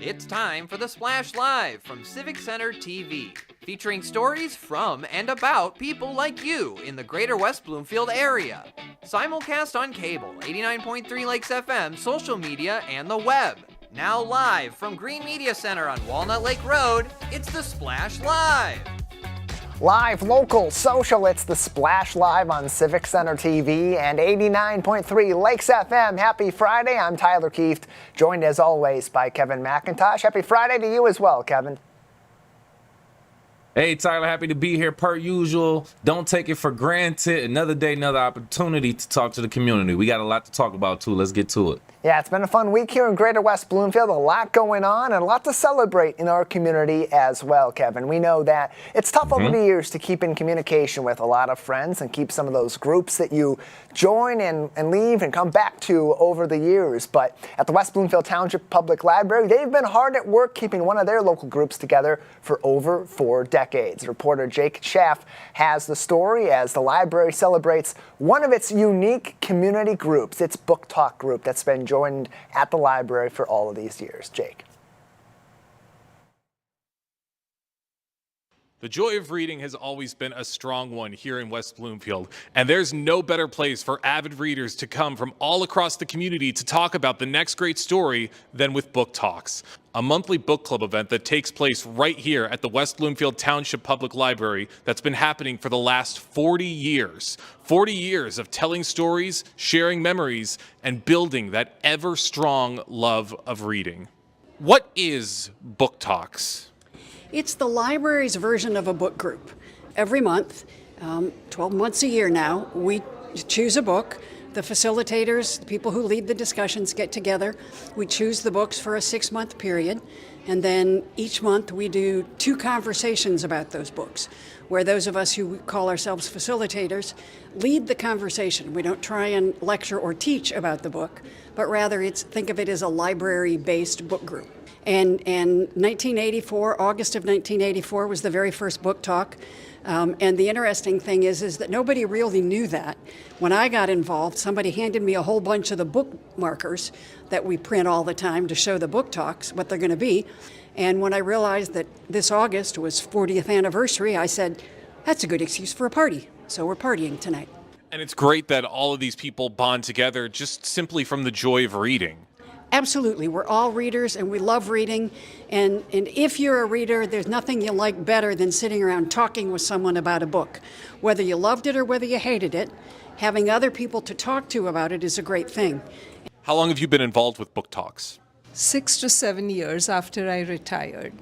It's time for the Splash Live from Civic Center TV, featuring stories from and about people like you in the Greater West Bloomfield area. Simulcast on cable, 89.3 Lakes FM, social media, and the web. Now live from Green Media Center on Walnut Lake Road, it's the Splash Live. Live, local, social, it's the Splash Live on Civic Center TV and 89.3 Lakes FM. Happy Friday, I'm Tyler Keefe, joined as always by Kevin McIntosh. Happy Friday to you as well, Kevin. Hey, Tyler, happy to be here per usual. Don't take it for granted. Another day, another opportunity to talk to the community. We got a lot to talk about, too. Let's get to it. Yeah, it's been a fun week here in Greater West Bloomfield. A lot going on and a lot to celebrate in our community as well, Kevin. We know that it's tough over the years to keep in communication with a lot of friends and keep some of those groups that you join and leave and come back to over the years. But at the West Bloomfield Township Public Library, they've been hard at work keeping one of their local groups together for over 4 decades. Reporter Jake Schaff has the story as the library celebrates one of its unique community groups, its Book Talk group that's been joined at the library for all of these years. Jake. The joy of reading has always been a strong one here in West Bloomfield, and there's no better place for avid readers to come from all across the community to talk about the next great story than with Book Talks, a monthly book club event that takes place right here at the West Bloomfield Township Public Library that's been happening for the last 40 years. 40 years of telling stories, sharing memories, and building that ever-strong love of reading. What is Book Talks? It's the library's version of a book group. Every month, 12 months a year now, we choose a book. The facilitators, the people who lead the discussions, get together. We choose the books for a 6-month period. And then each month we do 2 conversations about those books, where those of us who call ourselves facilitators lead the conversation. We don't try and lecture or teach about the book, but rather think of it as a library-based book group. And 1984, August of 1984 was the very first book talk. And the interesting thing is that nobody really knew that. When I got involved, somebody handed me a whole bunch of the bookmarkers that we print all the time to show the book talks, what they're going to be. And when I realized that this August was 40th anniversary, I said, that's a good excuse for a party. So we're partying tonight. And it's great that all of these people bond together just simply from the joy of reading. Absolutely. We're all readers and we love reading. And if you're a reader, there's nothing you like better than sitting around talking with someone about a book. Whether you loved it or whether you hated it, having other people to talk to about it is a great thing. How long have you been involved with Book Talks? 6 to 7 years after I retired.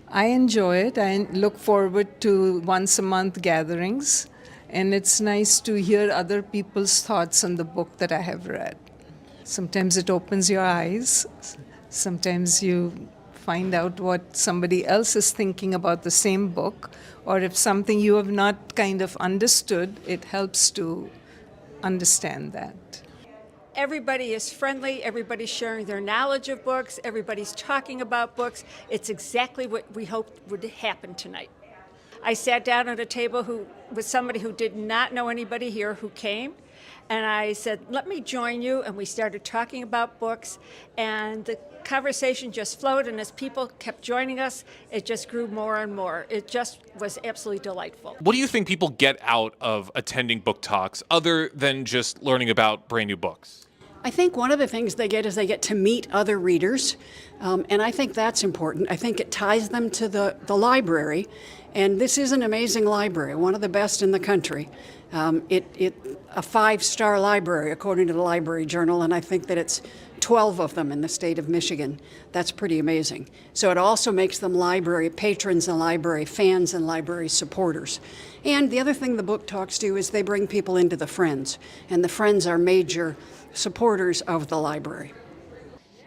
I enjoy it. I look forward to once a month gatherings. And it's nice to hear other people's thoughts on the book that I have read. Sometimes it opens your eyes. Sometimes you find out what somebody else is thinking about the same book. Or if something you have not kind of understood, it helps to understand that. Everybody is friendly. Everybody's sharing their knowledge of books. Everybody's talking about books. It's exactly what we hoped would happen tonight. I sat down at a table with somebody who did not know anybody here who came. And I said, let me join you. And we started talking about books. And the conversation just flowed. And as people kept joining us, it just grew more and more. It just was absolutely delightful. What do you think people get out of attending Book Talks other than just learning about brand new books? I think one of the things they get is they get to meet other readers. And I think that's important. I think it ties them to the library. And this is an amazing library, one of the best in the country. A 5-star library, according to the Library Journal, and I think that it's 12 of them in the state of Michigan. That's pretty amazing. So it also makes them library patrons and library fans and library supporters. And the other thing the book talks do is they bring people into the Friends, and the Friends are major supporters of the library.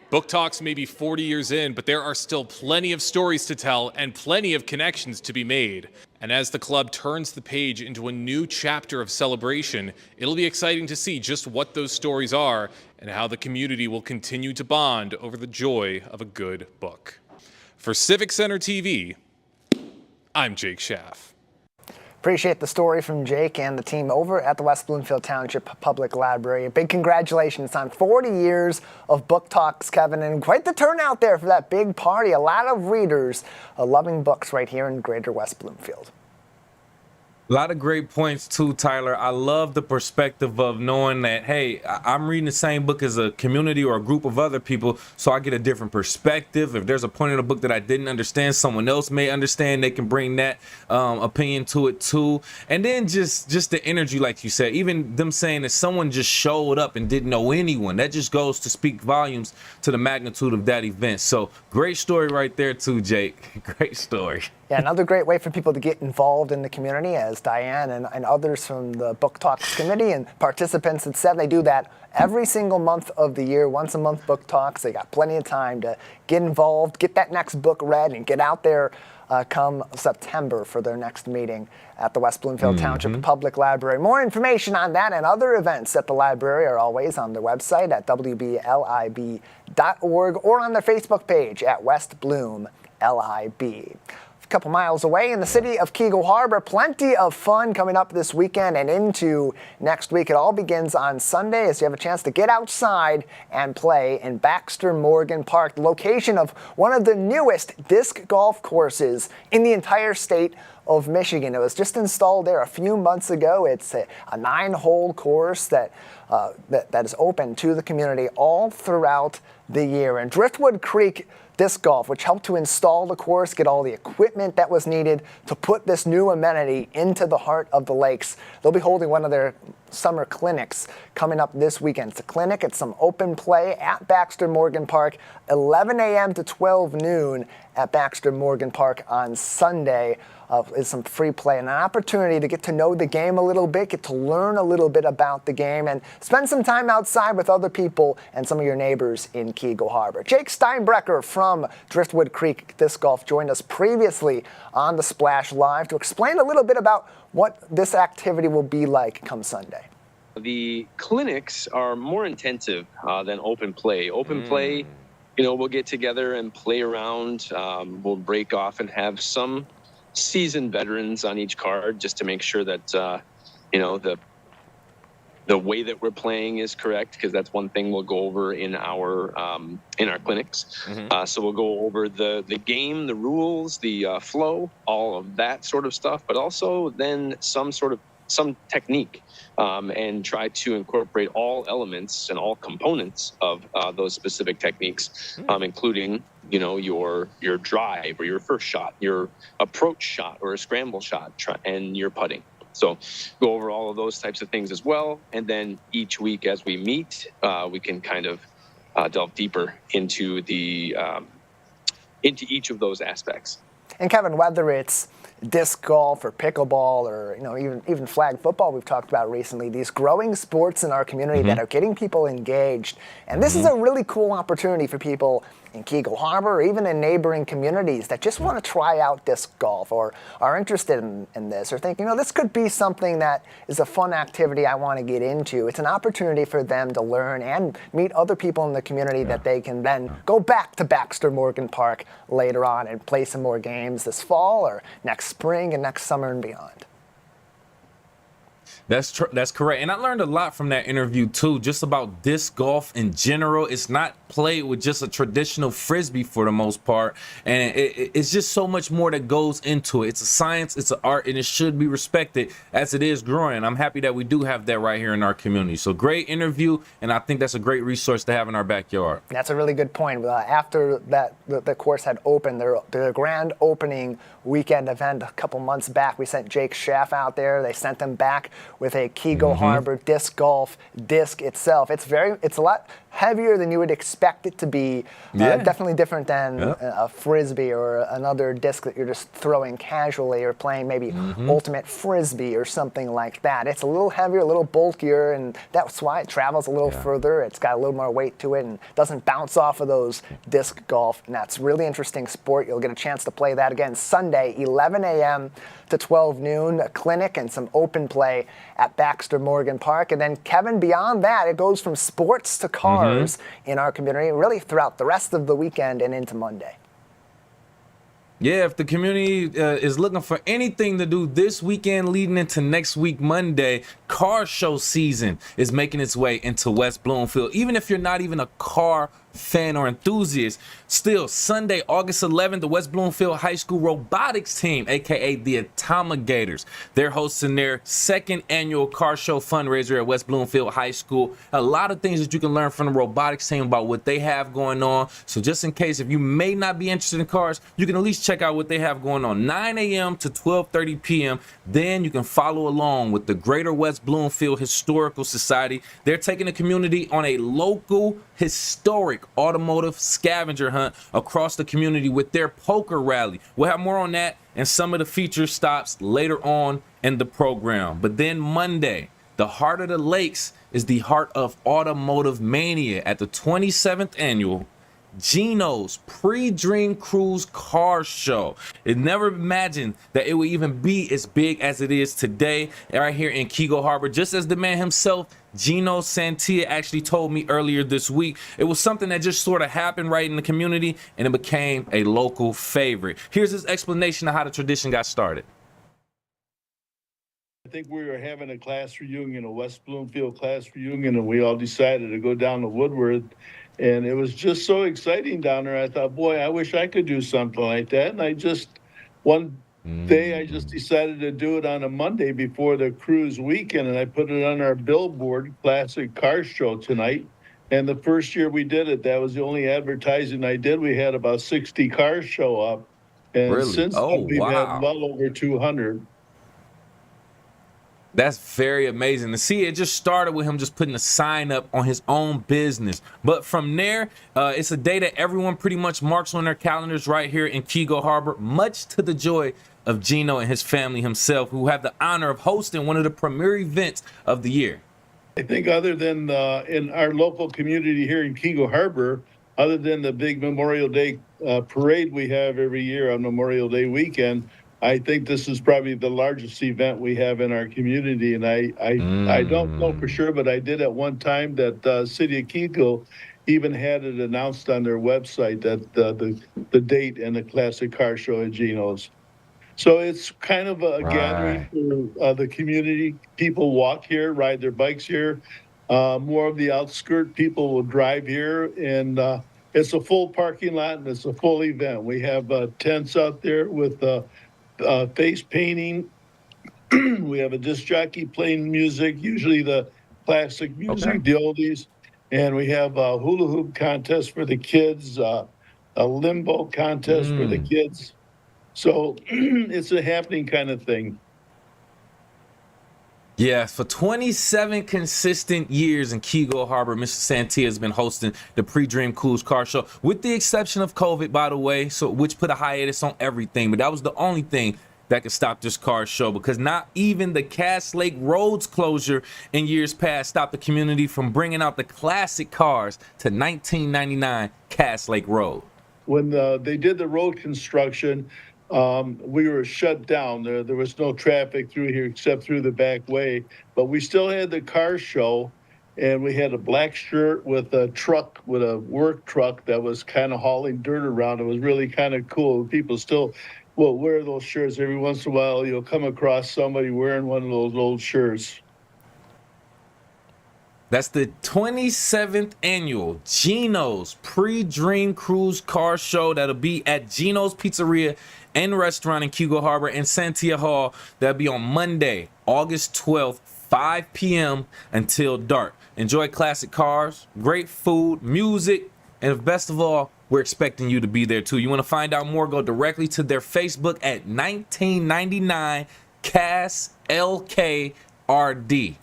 Book Talks may be 40 years in, but there are still plenty of stories to tell and plenty of connections to be made. And as the club turns the page into a new chapter of celebration, it'll be exciting to see just what those stories are and how the community will continue to bond over the joy of a good book. For Civic Center TV, I'm Jake Schaff. Appreciate the story from Jake and the team over at the West Bloomfield Township Public Library. A big congratulations on 40 years of book talks, Kevin, and quite the turnout there for that big party. A lot of readers loving books right here in Greater West Bloomfield. A lot of great points too, Tyler. I love the perspective of knowing that, hey, I'm reading the same book as a community or a group of other people, so I get a different perspective. If there's a point in the book that I didn't understand, someone else may understand. They can bring that opinion to it too. And then just the energy, like you said, even them saying that someone just showed up and didn't know anyone, that just goes to speak volumes to the magnitude of that event. So great story right there too, Jake. Great story. Yeah, another great way for people to get involved in the community, as Diane and others from the Book Talks Committee and participants had said, they do that every single month of the year, once a month book talks. They got plenty of time to get involved, get that next book read, and get out there come September for their next meeting at the West Bloomfield Township Public Library. More information on that and other events at the library are always on their website at wblib.org or on their Facebook page at West Bloom LIB. A couple miles away in the city of Keagle Harbor. Plenty of fun coming up this weekend and into next week. It all begins on Sunday as you have a chance to get outside and play in Baxter Morgan Park, the location of one of the newest disc golf courses in the entire state of Michigan. It was just installed there a few months ago. It's a 9-hole course that is open to the community all throughout the year. And Driftwood Creek Disc Golf, which helped to install the course, get all the equipment that was needed to put this new amenity into the heart of the lakes. They'll be holding one of their summer clinics coming up this weekend. It's a clinic, it's some open play at Baxter Morgan Park, 11 a.m. to 12 noon at Baxter Morgan Park on Sunday. Is some free play and an opportunity to get to know the game a little bit, get to learn a little bit about the game, and spend some time outside with other people and some of your neighbors in Keagle Harbor. Jake Steinbrecher from Driftwood Creek Disc Golf joined us previously on the Splash Live to explain a little bit about what this activity will be like come Sunday. The clinics are more intensive than open play. Open play, we'll get together and play around. We'll break off and have some seasoned veterans on each card just to make sure that the way that we're playing is correct, because that's one thing we'll go over in our clinics. So we'll go over the game, the rules, the flow, all of that sort of stuff, but also then some technique, and try to incorporate all elements and all components of those specific techniques, including your drive or your first shot, your approach shot or a scramble shot, and your putting. So go over all of those types of things as well. And then each week as we meet, we can kind of delve deeper into into each of those aspects. And Kevin, whether it's disc golf or pickleball or even flag football we've talked about recently, these growing sports in our community that are getting people engaged. And this is a really cool opportunity for people in Keagle Harbor or even in neighboring communities that just want to try out disc golf or are interested in this or think, this could be something that is a fun activity I want to get into. It's an opportunity for them to learn and meet other people in the community that they can then go back to Baxter Morgan Park later on and play some more games this fall or next spring and next summer and beyond. That's correct. And I learned a lot from that interview too, just about disc golf in general. It's not played with just a traditional frisbee for the most part, and it's just so much more that goes into it. It's a science, it's an art, and it should be respected as it is growing. I'm happy that we do have that right here in our community. So great interview, and I think that's a great resource to have in our backyard. That's a really good point. After that, the course had opened, their grand opening weekend event a couple months back, we sent Jake Schaff out there. They sent him back with a Keagle Harbor disc golf disc itself. It's a lot heavier than you would expect it to be. Definitely different than a frisbee or another disc that you're just throwing casually or playing maybe ultimate frisbee or something like that. It's a little heavier, a little bulkier, and that's why it travels a little further. It's got a little more weight to it and doesn't bounce off of those disc golf nets. Really interesting sport. You'll get a chance to play that again Sunday, 11 a.m. to 12 noon, a clinic and some open play at Baxter Morgan Park. And then, Kevin, beyond that, it goes from sports to cars in our community, really throughout the rest of the weekend and into Monday. Yeah, if the community is looking for anything to do this weekend leading into next week, Monday, car show season is making its way into West Bloomfield. Even if you're not even a car fan or enthusiast, still Sunday, August 11th, the West Bloomfield High School robotics team, aka the Atomigators, they're hosting their second annual car show fundraiser at West Bloomfield High School. A lot of things that you can learn from the robotics team about what they have going on. So just in case, if you may not be interested in cars, you can at least check out what they have going on, 9 a.m. to 12:30 p.m. Then you can follow along with the Greater West Bloomfield Historical Society. They're taking the community on a local historic automotive scavenger hunt across the community with their poker rally. We'll have more on that and some of the feature stops later on in the program. But then Monday, the Heart of the Lakes is the Heart of Automotive Mania at the 27th annual Gino's Pre-Dream Cruise Car Show. It never imagined that it would even be as big as it is today right here in Keego Harbor. Just as the man himself, Gino Santia, actually told me earlier this week, it was something that just sort of happened right in the community and it became a local favorite. Here's his explanation of how the tradition got started. I think we were having a class reunion, a West Bloomfield class reunion, and we all decided to go down to Woodward. And it was just so exciting down there. I thought, boy, I wish I could do something like that. And one day, I just decided to do it on a Monday before the cruise weekend. And I put it on our billboard, Classic Car Show tonight. And the first year we did it, that was the only advertising I did. We had about 60 cars show up. And Really? since then, we've had well over 200. That's very amazing to see. It just started with him just putting a sign up on his own business. But from there, it's a day that everyone pretty much marks on their calendars right here in Keego Harbor, much to the joy of Gino and his family himself, who have the honor of hosting one of the premier events of the year. I think other than in our local community here in Keego Harbor, other than the big Memorial Day parade we have every year on Memorial Day weekend, I think this is probably the largest event we have in our community. And I don't know for sure, but I did at one time that City of Keego even had it announced on their website that the date and the Classic Car Show at Gino's. So it's kind of a gathering for the community. People walk here, ride their bikes here. More of the outskirt people will drive here, and it's a full parking lot and it's a full event. We have tents out there with face painting. We have a disc jockey playing music, usually the classic music, the oldies. And we have a hula hoop contest for the kids, a limbo contest for the kids. So it's a happening kind of thing. Yeah, for 27 consistent years in Keego Harbor, Mr. Santia has been hosting the Pre-Dream Cruise Car Show, with the exception of COVID, by the way, which put a hiatus on everything. But that was the only thing that could stop this car show, because not even the Cass Lake Roads closure in years past stopped the community from bringing out the classic cars to 1999 Cass Lake Road. When they did the road construction, we were shut down. There was no traffic through here except through the back way, but we still had the car show, and we had a black shirt with a truck, with a work truck that was kind of hauling dirt around. It was really kind of cool. People still will wear those shirts. Every once in a while, you'll come across somebody wearing one of those old shirts. That's the 27th annual Gino's Pre-Dream Cruise Car Show. That'll be at Gino's Pizzeria and Restaurant in Keego Harbor and Santia Hall. That'll be on Monday, August 12th, 5 p.m. until dark. Enjoy classic cars, great food, music, and best of all, we're expecting you to be there too. You want to find out more, go directly to their Facebook at 1999 Cass LKRD.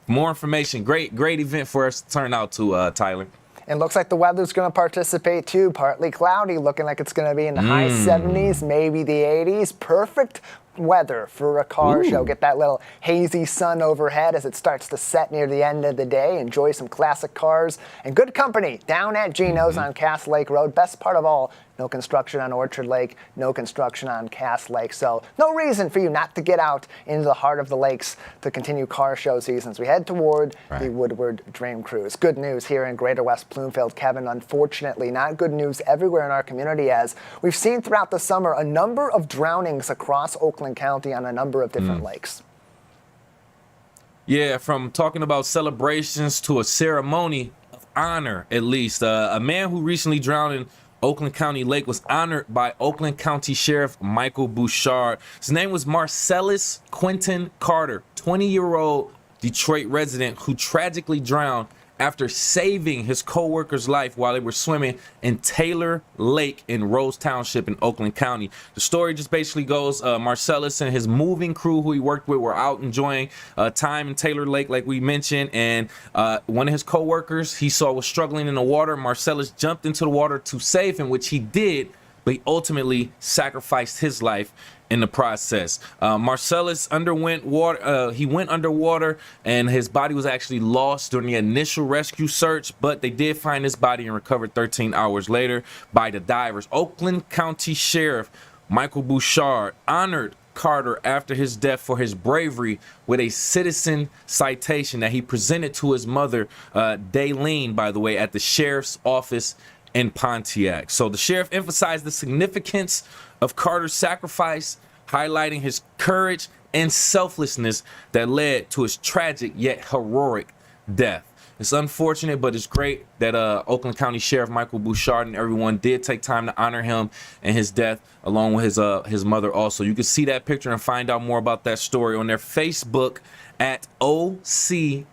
More information. Great event for us to turn out to, Tyler. And looks like the weather's going to participate too. Partly cloudy, looking like it's going to be in the high 70s, maybe the 80s. Perfect weather for a car show. Get that little hazy sun overhead as it starts to set near the end of the day. Enjoy some classic cars and good company down at Gino's on Cass Lake Road. Best part of all, no construction on Orchard Lake, no construction on Cass Lake. So no reason for you not to get out into the heart of the lakes to continue car show seasons. We head toward the Woodward Dream Cruise. Good news here in Greater West Bloomfield, Kevin. Unfortunately, not good news everywhere in our community, as we've seen throughout the summer a number of drownings across Oakland County on a number of different lakes. Yeah, from talking about celebrations to a ceremony of honor, at least. A man who recently drowned in Oakland County Lake was honored by Oakland County Sheriff Michael Bouchard. His name was Marcellus Quentin Carter, 20-year-old Detroit resident who tragically drowned after saving his co-worker's life while they were swimming in Taylor Lake in Rose Township in Oakland County. The story just basically goes, Marcellus and his moving crew who he worked with were out enjoying time in Taylor Lake, like we mentioned, and one of his co-workers he saw was struggling in the water. Marcellus jumped into the water to save him, which he did, but he ultimately sacrificed his life in the process. Marcellus underwent water. He went underwater, and his body was actually lost during the initial rescue search, but they did find his body and recovered 13 hours later by the divers. Oakland County Sheriff Michael Bouchard honored Carter after his death for his bravery with a citizen citation that he presented to his mother, Daylene, by the way, at the sheriff's office in Pontiac. So the sheriff emphasized the significance of Carter's sacrifice, highlighting his courage and selflessness that led to his tragic yet heroic death. It's unfortunate, but it's great that Oakland County Sheriff Michael Bouchard and everyone did take time to honor him and his death, along with his mother also. You can see that picture and find out more about that story on their Facebook at OCSO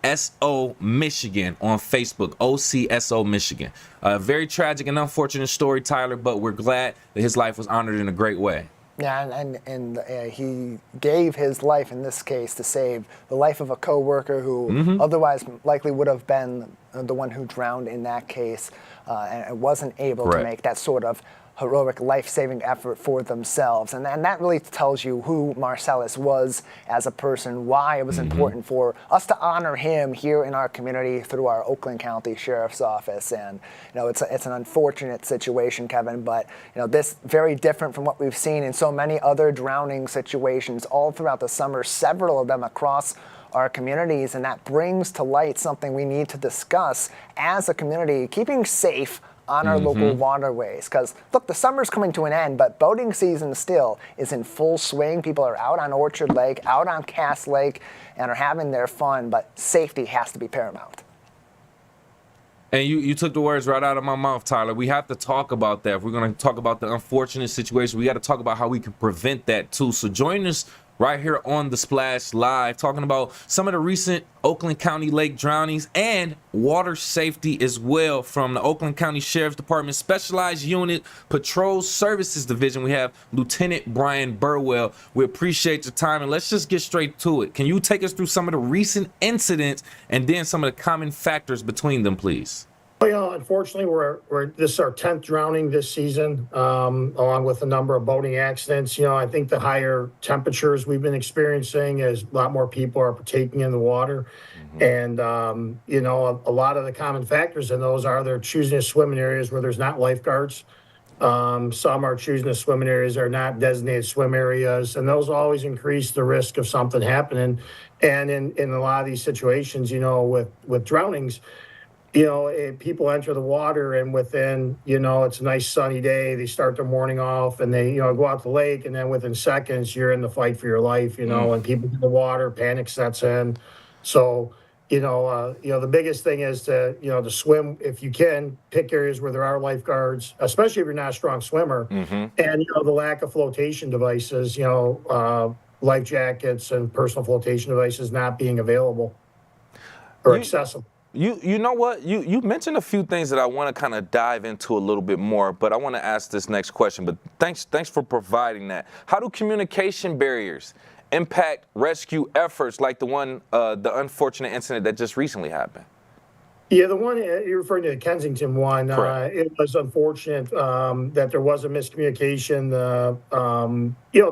Michigan on Facebook, OCSO Michigan. Very tragic and unfortunate story, Tyler, but we're glad that his life was honored in a great way. Yeah, and he gave his life in this case to save the life of a co-worker who otherwise likely would have been the one who drowned in that case, and wasn't able to make that sort of heroic life-saving effort for themselves. And that really tells you who Marcellus was as a person, why it was important for us to honor him here in our community through our Oakland County Sheriff's Office. And it's an unfortunate situation, Kevin, but this very different from what we've seen in so many other drowning situations all throughout the summer, several of them across our communities, and that brings to light something we need to discuss as a community, keeping safe on our local waterways. Because look, the summer's coming to an end, but boating season still is in full swing. People are out on Orchard Lake, out on Cass Lake, and are having their fun, but safety has to be paramount. And you took the words right out of my mouth, Tyler. We have to talk about that. If we're going to talk about the unfortunate situation, we got to talk about how we can prevent that too. So join us right here on the Splash Live, talking about some of the recent Oakland County Lake drownings and water safety as well from the Oakland County Sheriff's Department Specialized Unit Patrol Services Division. We have Lieutenant Brian Burwell. We appreciate your time, and let's just get straight to it. Can you take us through some of the recent incidents and then some of the common factors between them, please? Well, unfortunately, this is our 10th drowning this season, along with a number of boating accidents. I think the higher temperatures we've been experiencing as a lot more people are partaking in the water. And, a lot of the common factors in those are they're choosing to swim in areas where there's not lifeguards. Some are choosing to swim in areas that are not designated swim areas, and those always increase the risk of something happening. And in a lot of these situations, with drownings, people enter the water, and within, it's a nice sunny day, they start their morning off, and they, go out the lake, and then within seconds, you're in the fight for your life, and people in the water, panic sets in. So, the biggest thing is to swim, if you can, pick areas where there are lifeguards, especially if you're not a strong swimmer, and, the lack of flotation devices, life jackets and personal flotation devices not being available or accessible. You know what? You mentioned a few things that I want to kind of dive into a little bit more, but I want to ask this next question. But thanks for providing that. How do communication barriers impact rescue efforts like the unfortunate incident that just recently happened? Yeah, the one you're referring to, the Kensington one, Correct. it was unfortunate that there was a miscommunication.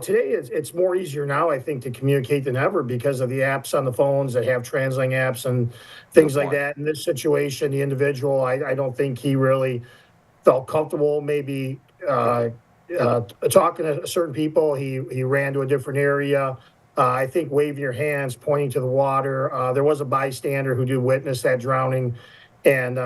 Today it's more easier now, I think, to communicate than ever because of the apps on the phones that have translating apps and Good things like point. that. In this situation, the individual, I don't think he really felt comfortable maybe talking to certain people. He ran to a different area. I think waving your hands, pointing to the water. There was a bystander who did witness that drowning and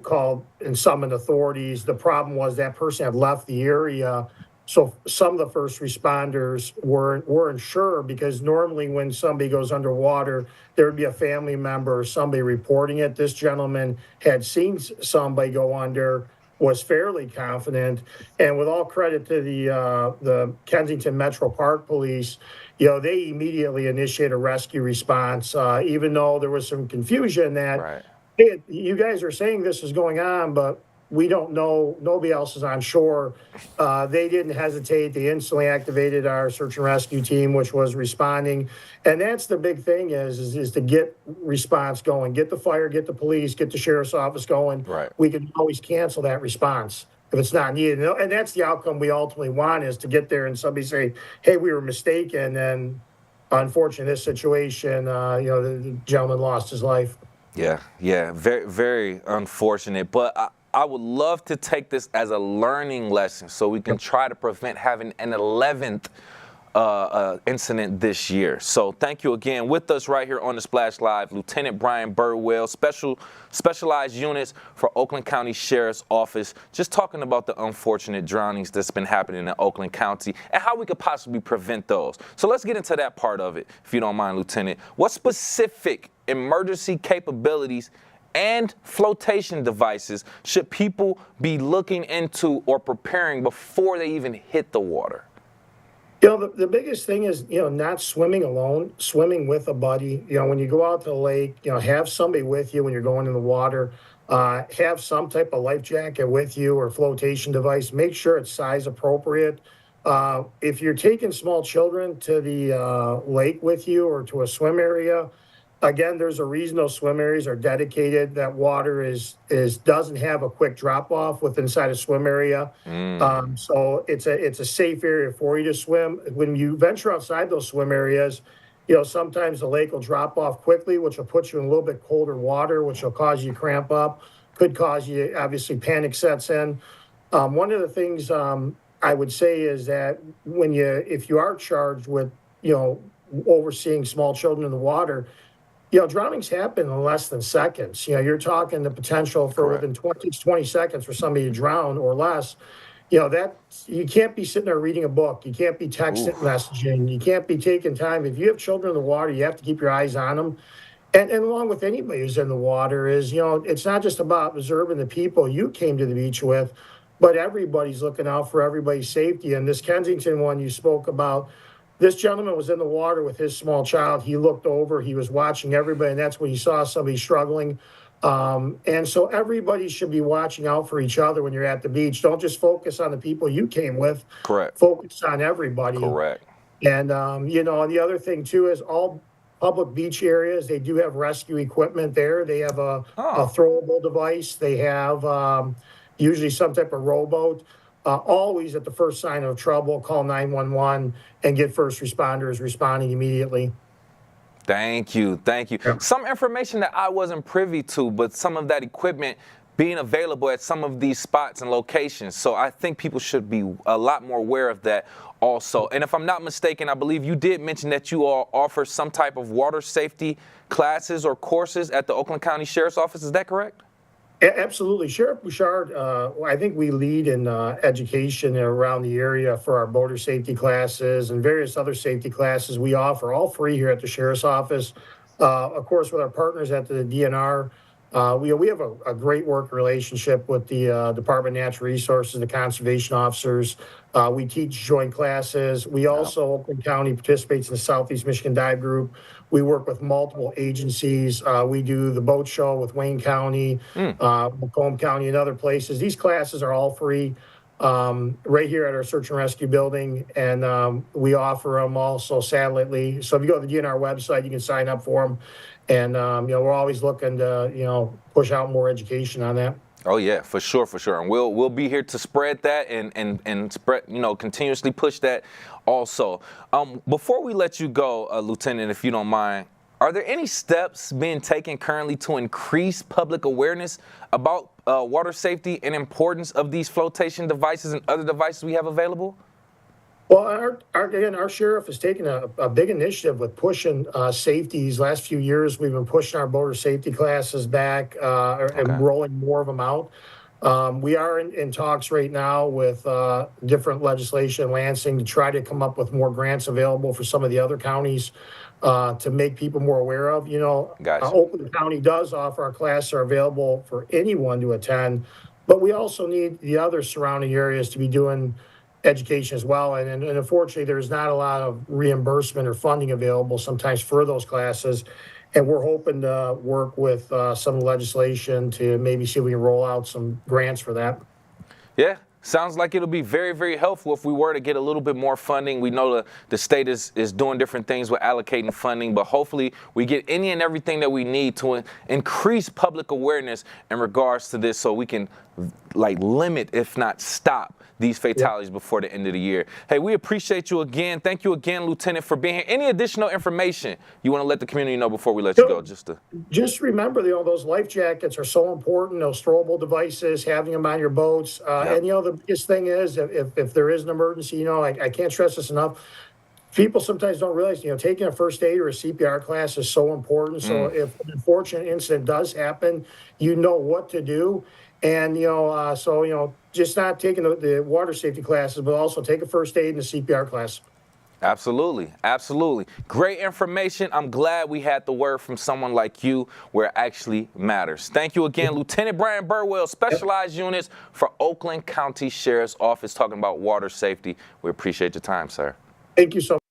called and summoned authorities. The problem was that person had left the area. So some of the first responders weren't sure because normally when somebody goes underwater, there would be a family member or somebody reporting it. This gentleman had seen somebody go under, was fairly confident, and with all credit to the Kensington Metro Park Police, they immediately initiated a rescue response, even though there was some confusion that Right. hey, you guys are saying this is going on, but we don't know. Nobody else is on shore. They didn't hesitate. They instantly activated our search and rescue team, which was responding. And that's the big thing is to get response going, get the fire, get the police, get the sheriff's office going. Right. We can always cancel that response if it's not needed. And that's the outcome we ultimately want is to get there and somebody say, hey, we were mistaken. And unfortunately, this situation, the gentleman lost his life. Yeah, very, very unfortunate. But I would love to take this as a learning lesson so we can try to prevent having an 11th incident this year. So thank you again. With us right here on the Splash Live, Lieutenant Brian Burwell, specialized units for Oakland County Sheriff's Office, just talking about the unfortunate drownings that's been happening in Oakland County and how we could possibly prevent those. So let's get into that part of it, if you don't mind, Lieutenant. What specific emergency capabilities and flotation devices should people be looking into or preparing before they even hit the water? The biggest thing is, not swimming alone, swimming with a buddy. When you go out to the lake, have somebody with you when you're going in the water. Have some type of life jacket with you or flotation device. Make sure it's size appropriate. If you're taking small children to the lake with you or to a swim area, again, there's a reason those swim areas are dedicated. That water doesn't have a quick drop off with inside a swim area. So it's a safe area for you to swim. When you venture outside those swim areas, sometimes the lake will drop off quickly, which will put you in a little bit colder water, which will cause you to cramp up, could cause you, obviously, panic sets in. One of the things I would say is that if you are charged with, overseeing small children in the water, drownings happen in less than seconds. You're talking the potential for Correct. within 20 seconds for somebody to drown or less. That you can't be sitting there reading a book. You can't be texting, messaging. You can't be taking time. If you have children in the water, you have to keep your eyes on them. And along with anybody who's in the water is, it's not just about observing the people you came to the beach with, but everybody's looking out for everybody's safety. And this Kensington one you spoke about, this gentleman was in the water with his small child. He looked over, he was watching everybody, and that's when he saw somebody struggling. And so everybody should be watching out for each other when you're at the beach. Don't just focus on the people you came with. Correct. Focus on everybody. Correct. And, and the other thing, too, is all public beach areas, they do have rescue equipment there. They have a throwable device. They have usually some type of rowboat. Always at the first sign of trouble, call 911 and get first responders responding immediately. Thank you. Yeah. Some information that I wasn't privy to, but some of that equipment being available at some of these spots and locations. So I think people should be a lot more aware of that also. And if I'm not mistaken, I believe you did mention that you all offer some type of water safety classes or courses at the Oakland County Sheriff's Office. Is that correct? Absolutely. Sheriff Bouchard, I think we lead in education around the area for our boater safety classes and various other safety classes we offer, all free here at the Sheriff's Office. Of course, with our partners at the DNR, we have a great work relationship with the Department of Natural Resources, the conservation officers. We teach joint classes. We also, Oakland County participates in the Southeast Michigan Dive Group. We work with multiple agencies. We do the boat show with Wayne County, Macomb County, and other places. These classes are all free right here at our search and rescue building, and we offer them also satellitely. So if you go to the DNR website, you can sign up for them. And, we're always looking to, push out more education on that. Oh yeah, for sure, for sure. And we'll be here to spread that and spread, continuously push that also. Before we let you go, Lieutenant, if you don't mind, are there any steps being taken currently to increase public awareness about water safety and importance of these flotation devices and other devices we have available? Well, our sheriff has taken a big initiative with pushing safety. These last few years, we've been pushing our boater safety classes back and rolling more of them out. We are in talks right now with different legislation in Lansing to try to come up with more grants available for some of the other counties to make people more aware of. Oakland County does offer our classes are available for anyone to attend, but we also need the other surrounding areas to be doing education as well. And unfortunately, there's not a lot of reimbursement or funding available sometimes for those classes. And we're hoping to work with some legislation to maybe see if we can roll out some grants for that. Yeah. Sounds like it'll be very, very helpful if we were to get a little bit more funding. We know the state is doing different things with allocating funding, but hopefully we get any and everything that we need to increase public awareness in regards to this so we can limit, if not stop, these fatalities before the end of the year. Hey, we appreciate you again. Thank you again, Lieutenant, for being here. Any additional information you want to let the community know before we let you go? Just remember, those life jackets are so important. Those throwable devices, having them on your boats. And the biggest thing is if there is an emergency, I can't stress this enough. People sometimes don't realize, taking a first aid or a CPR class is so important. So if an unfortunate incident does happen, you know what to do. And, just not taking the water safety classes, but also take a first aid and a CPR class. Absolutely. Absolutely. Great information. I'm glad we had the word from someone like you where it actually matters. Thank you again, Lieutenant Brian Burwell, Specialized Units for Oakland County Sheriff's Office, talking about water safety. We appreciate your time, sir. Thank you so much.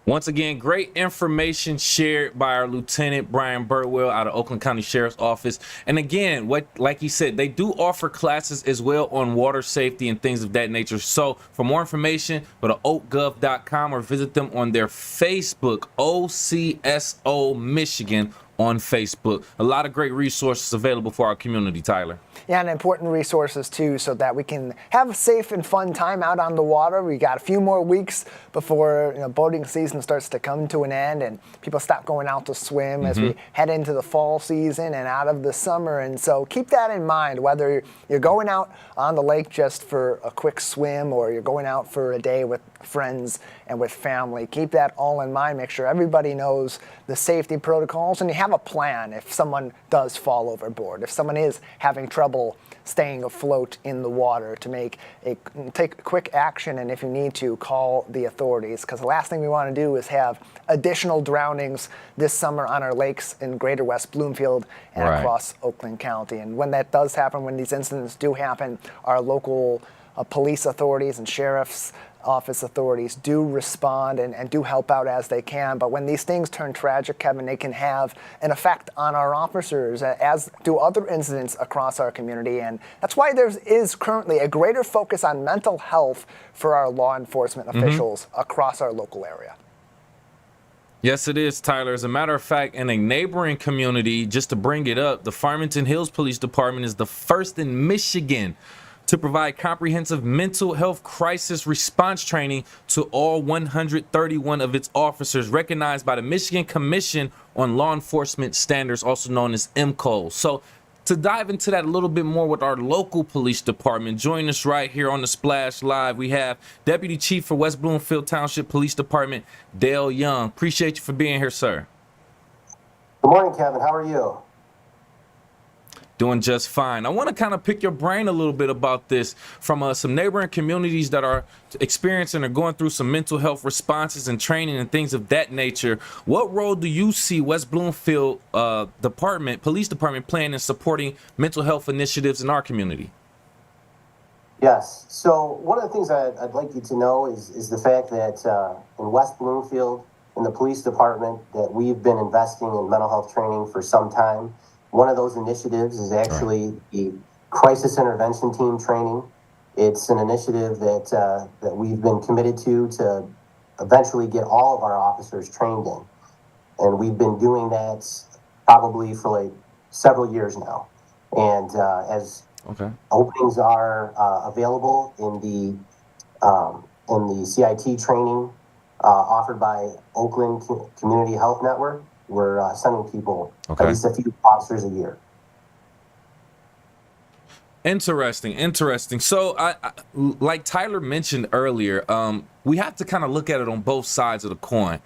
Once again, great information shared by our Lieutenant Brian Burwell out of Oakland County Sheriff's Office. And again, like he said, they do offer classes as well on water safety and things of that nature. So for more information, go to oakgov.com or visit them on their Facebook, OCSO Michigan on Facebook. A lot of great resources available for our community, Tyler. Yeah, and important resources too, so that we can have a safe and fun time out on the water. We got a few more weeks before boating season starts to come to an end and people stop going out to swim as we head into the fall season and out of the summer. And so keep that in mind, whether you're going out on the lake just for a quick swim or you're going out for a day with friends and with family. Keep that all in mind. Make sure everybody knows the safety protocols and you have a plan if someone does fall overboard, if someone is having trouble staying afloat in the water, to take quick action, and if you need to, call the authorities, because the last thing we want to do is have additional drownings this summer on our lakes in Greater West Bloomfield and across Oakland County. And when that does happen, when these incidents do happen, our local police authorities and sheriff's office authorities do respond and do help out as they can. But when these things turn tragic, Kevin, they can have an effect on our officers, as do other incidents across our community. And that's why there is currently a greater focus on mental health for our law enforcement officials across our local area. Yes, it is, Tyler. As a matter of fact, in a neighboring community, just to bring it up, the Farmington Hills Police Department is the first in Michigan to provide comprehensive mental health crisis response training to all 131 of its officers, recognized by the Michigan Commission on Law Enforcement Standards, also known as MCOL. So to dive into that a little bit more with our local police department, join us right here on the Splash Live. We have Deputy Chief for West Bloomfield Township Police Department, Dale Young. Appreciate you for being here, sir. Good morning, Kevin. How are you? Doing just fine. I want to kind of pick your brain a little bit about this from some neighboring communities that are experiencing or going through some mental health responses and training and things of that nature. What role do you see West Bloomfield Police Department playing in supporting mental health initiatives in our community? Yes. So one of the things I'd like you to know is the fact that in West Bloomfield, in the police department, that we've been investing in mental health training for some time. One of those initiatives is actually the crisis intervention team training. It's an initiative that we've been committed to eventually get all of our officers trained in. And we've been doing that probably for like several years now. And as openings are available in the CIT training offered by Oakland Community Health Network, we're sending people at least a few officers a year. Interesting. So I like Tyler mentioned earlier, we have to kind of look at it on both sides of the coin.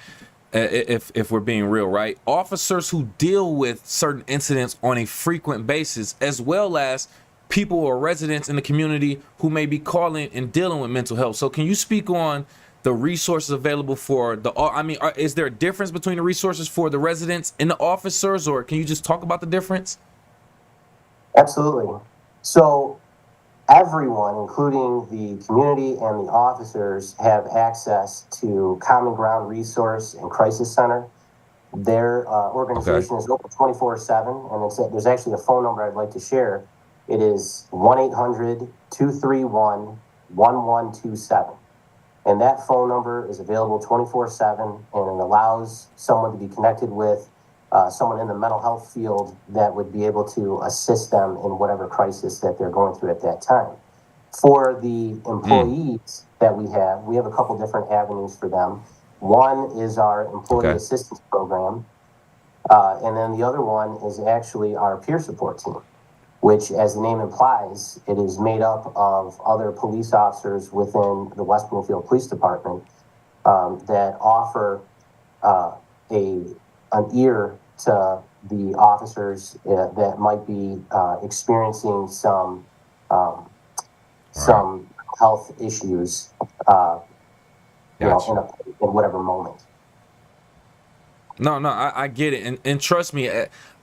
If we're being real, right? Officers who deal with certain incidents on a frequent basis, as well as people or residents in the community who may be calling and dealing with mental health. So can you speak on the resources available for the, is there a difference between the resources for the residents and the officers, or can you just talk about the difference? Absolutely. So everyone, including the community and the officers, have access to Common Ground Resource and Crisis Center. Their organization is open 24/7, and there's actually a phone number I'd like to share. It is 1-800-231-1127. And that phone number is available 24/7, and it allows someone to be connected with someone in the mental health field that would be able to assist them in whatever crisis that they're going through at that time. For the employees that we have a couple different avenues for them. One is our employee assistance program, and then the other one is actually our peer support team, which, as the name implies, it is made up of other police officers within the West Bloomfield Police Department that offer an ear to the officers that might be experiencing some health issues, in whatever moment. No, I get it, and trust me,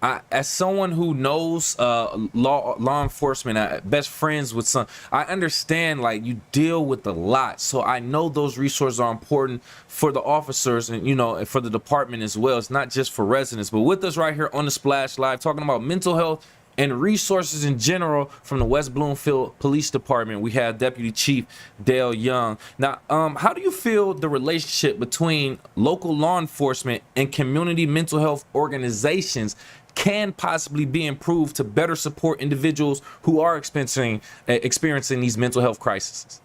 as someone who knows law enforcement, best friends with some, I understand, like, you deal with a lot, so I know those resources are important for the officers and for the department as well. It's not just for residents. But with us right here on the Splash Live, talking about mental health and resources in general from the West Bloomfield Police Department, we have Deputy Chief Dale Young. Now, how do you feel the relationship between local law enforcement and community mental health organizations can possibly be improved to better support individuals who are experiencing these mental health crises?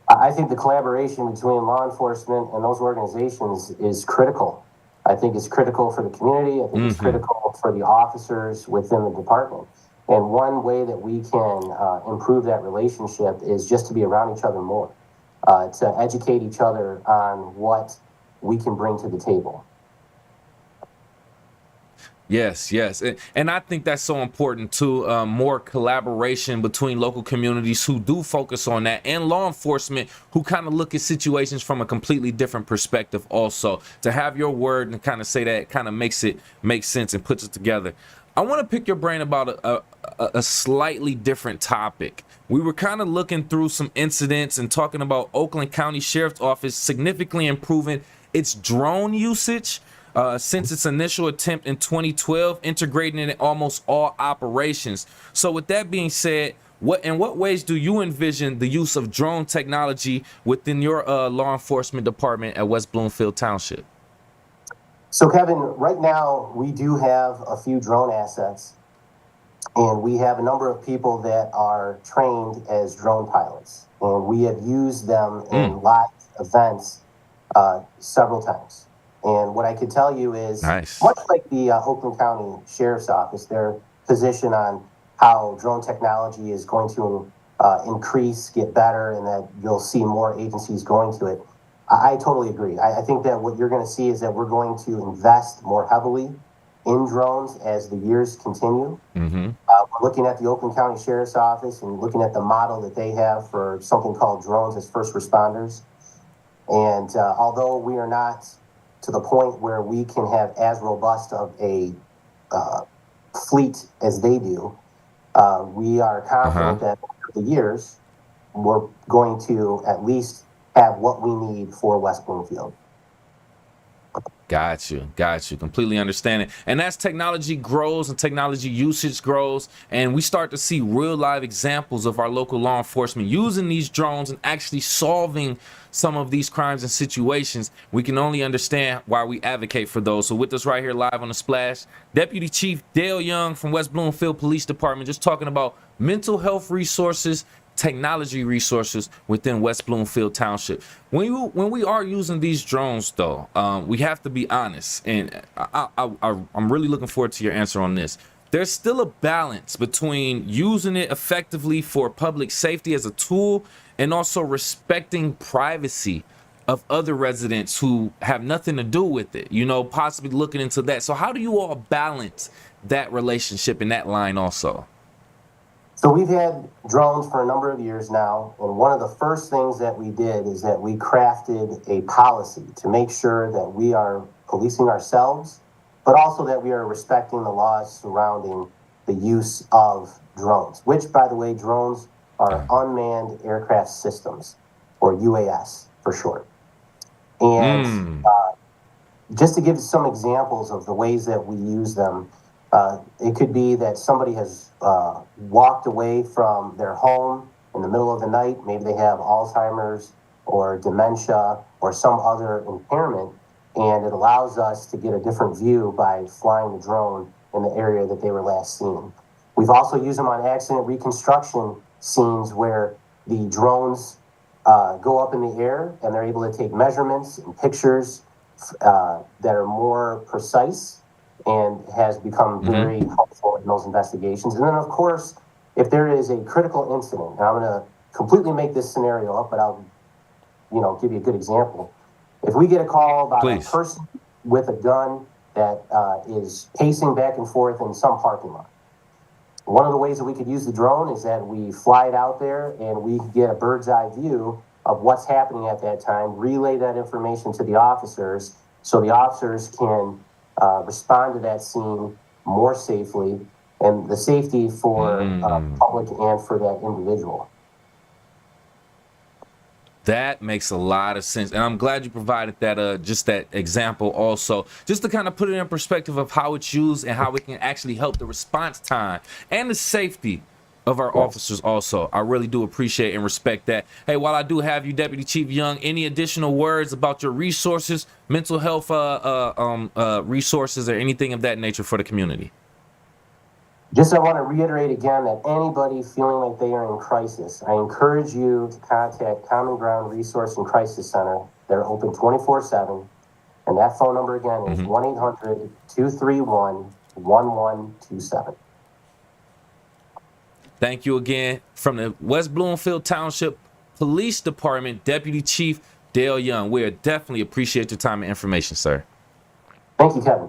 I think the collaboration between law enforcement and those organizations is critical. I think it's critical for the community. I think it's critical for the officers within the department. And one way that we can improve that relationship is just to be around each other more, to educate each other on what we can bring to the table. Yes. And I think that's so important too. More collaboration between local communities who do focus on that, and law enforcement who kind of look at situations from a completely different perspective also. To have your word and kind of say that kind of makes sense and puts it together. I want to pick your brain about a slightly different topic. We were kind of looking through some incidents and talking about Oakland County Sheriff's Office significantly improving its drone usage since its initial attempt in 2012, integrating it in almost all operations. So with that being said, in what ways do you envision the use of drone technology within your law enforcement department at West Bloomfield Township? So, Kevin, right now we do have a few drone assets, and we have a number of people that are trained as drone pilots, and we have used them in live events several times. And what I can tell you is, much like the Oakland County Sheriff's Office, their position on how drone technology is going to increase, get better, and that you'll see more agencies going to it, I totally agree. I think that what you're going to see is that we're going to invest more heavily in drones as the years continue. We're looking at the Oakland County Sheriff's Office and looking at the model that they have for something called drones as first responders. And although we are not to the point where we can have as robust of a fleet as they do, we are confident that over the years, we're going to at least have what we need for West Bloomfield. Got you. Completely understand it. And as technology grows and technology usage grows, and we start to see real live examples of our local law enforcement using these drones and actually solving some of these crimes and situations, we can only understand why we advocate for those. So with us right here live on The Splash, Deputy Chief Dale Young from West Bloomfield Police Department, just talking about mental health resources, technology resources within West Bloomfield Township. When we are using these drones, though, we have to be honest, and I'm really looking forward to your answer on this. There's still a balance between using it effectively for public safety as a tool and also respecting privacy of other residents who have nothing to do with it, you know, possibly looking into that. So how do you all balance that relationship in that line also? So we've had drones for a number of years now, and one of the first things that we did is that we crafted a policy to make sure that we are policing ourselves, but also that we are respecting the laws surrounding the use of drones, which, by the way, drones are unmanned aircraft systems, or UAS for short. And just to give some examples of the ways that we use them, it could be that somebody has walked away from their home in the middle of the night. Maybe they have Alzheimer's or dementia or some other impairment, and it allows us to get a different view by flying the drone in the area that they were last seen. We've also used them on accident reconstruction scenes where the drones go up in the air and they're able to take measurements and pictures that are more precise, and has become very helpful in those investigations. And then, of course, if there is a critical incident, and I'm going to completely make this scenario up, but I'll, give you a good example. If we get a call about a person with a gun that is pacing back and forth in some parking lot, one of the ways that we could use the drone is that we fly it out there and we get a bird's eye view of what's happening at that time, relay that information to the officers so the officers can respond to that scene more safely, and the safety for public and for that individual. That makes a lot of sense, and I'm glad you provided that just that example also, just to kind of put it in perspective of how it's used and how it can actually help the response time and the safety of our officers also. I really do appreciate and respect that. Hey, while I do have you, Deputy Chief Young, any additional words about your resources, mental health resources, or anything of that nature for the community? Just I want to reiterate again that anybody feeling like they are in crisis, I encourage you to contact Common Ground Resource and Crisis Center. They're open 24/7, and that phone number again is 1-800-231-1127. Thank you again. From the West Bloomfield Township Police Department, Deputy Chief Dale Young. We definitely appreciate your time and information, sir. Thank you, Kevin.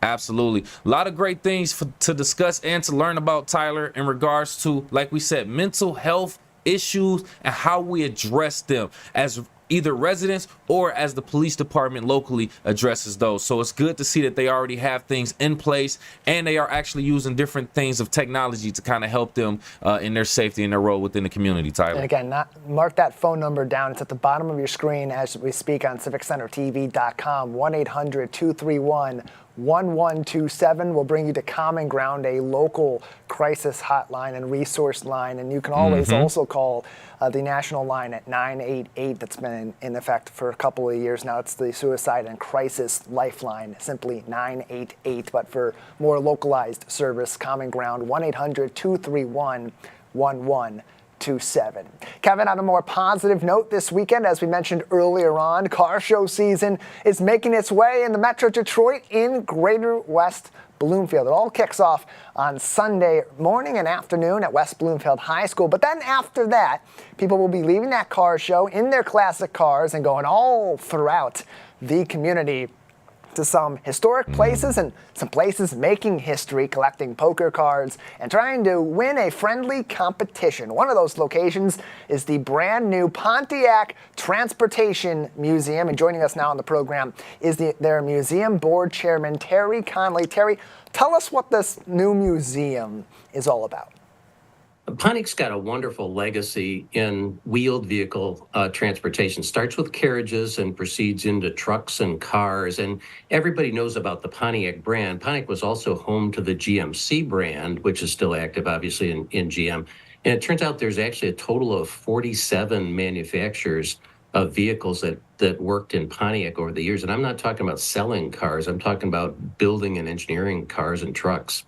Absolutely. A lot of great things to discuss and to learn about, Tyler, in regards to, like we said, mental health issues and how we address them as either residents or as the police department locally addresses those. So it's good to see that they already have things in place and they are actually using different things of technology to kind of help them in their safety and their role within the community, Tyler. And again, mark that phone number down. It's at the bottom of your screen as we speak on civiccentertv.com, 1-800-231-1127 will bring you to Common Ground, a local crisis hotline and resource line. And you can always also call the national line at 988 that's been in effect for a couple of years now. It's the Suicide and Crisis Lifeline, simply 988. But for more localized service, Common Ground, 1-800-231-1127. Kevin, on a more positive note this weekend, as we mentioned earlier on, car show season is making its way in the Metro Detroit in Greater West Bloomfield. It all kicks off on Sunday morning and afternoon at West Bloomfield High School. But then after that, people will be leaving that car show in their classic cars and going all throughout the community to some historic places and some places making history, collecting poker cards and trying to win a friendly competition. One of those locations is the brand new Pontiac Transportation Museum. And joining us now on the program is their museum board chairman, Terry Conley. Terry, tell us what this new museum is all about. Pontiac's got a wonderful legacy in wheeled vehicle transportation. Starts with carriages and proceeds into trucks and cars. And everybody knows about the Pontiac brand. Pontiac was also home to the GMC brand, which is still active, obviously, in GM. And it turns out there's actually a total of 47 manufacturers of vehicles that worked in Pontiac over the years. And I'm not talking about selling cars. I'm talking about building and engineering cars and trucks.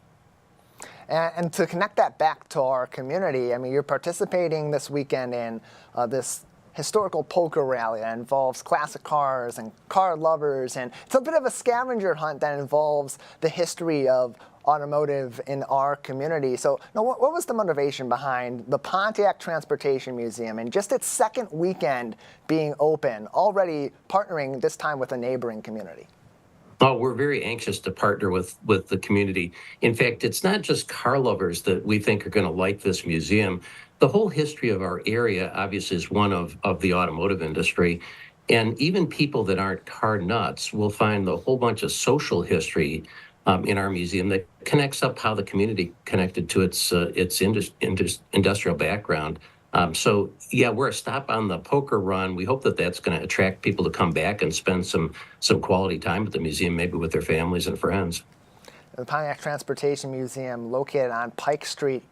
And to connect that back to our community, I mean, you're participating this weekend in this historical poker rally that involves classic cars and car lovers, and it's a bit of a scavenger hunt that involves the history of automotive in our community. So, now, what was the motivation behind the Pontiac Transportation Museum and just its second weekend being open, already partnering this time with a neighboring community? Oh, we're very anxious to partner with the community. In fact, it's not just car lovers that we think are going to like this museum. The whole history of our area, obviously, is one of the automotive industry. And even people that aren't car nuts will find a whole bunch of social history in our museum that connects up how the community connected to its industrial background. So, yeah, we're a stop on the poker run. We hope that that's going to attract people to come back and spend some quality time at the museum, maybe with their families and friends. The Pontiac Transportation Museum, located on Pike Street